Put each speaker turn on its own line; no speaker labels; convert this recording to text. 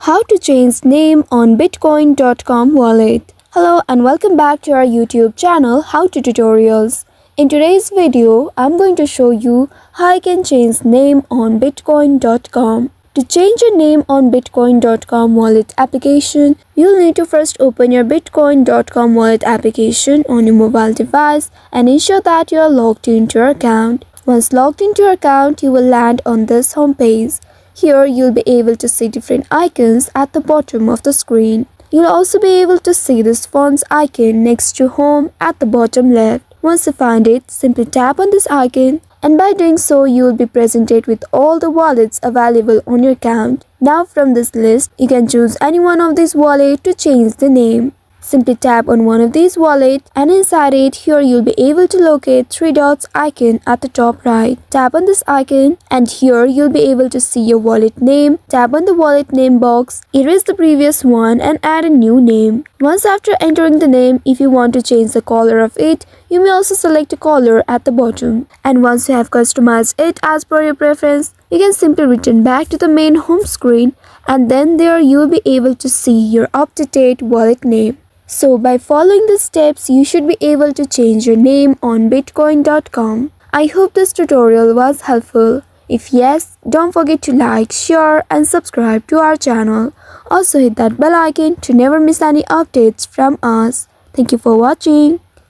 How to change name on bitcoin.com wallet. Hello and welcome back to our YouTube channel How to Tutorials. In today's video, I'm going to show you how I can change name on bitcoin.com. To change your name on bitcoin.com wallet application, you'll need to first open your bitcoin.com wallet application on your mobile device and ensure that you are logged into your account. Once logged into your account, you will land on this homepage. Here, you'll be able to see different icons at the bottom of the screen. You'll also be able to see this phone's icon next to home at the bottom left. Once you find it, simply tap on this icon, and by doing so, you will be presented with all the wallets available on your account. Now from this list, you can choose any one of these wallets to change the name. Simply tap on one of these wallets, and inside it, here you'll be able to locate three dots icon at the top right. Tap on this icon, and here you'll be able to see your wallet name. Tap on the wallet name box, erase the previous one and add a new name. Once after entering the name, if you want to change the color of it, you may also select a color at the bottom. And once you have customized it as per your preference, you can simply return back to the main home screen, and then there you'll be able to see your up-to-date wallet name. So by following the steps, you should be able to change your name on bitcoin.com. I hope this tutorial was helpful. If yes, don't forget to like, share and subscribe to our channel. Also hit that bell icon to never miss any updates from us. Thank you for watching.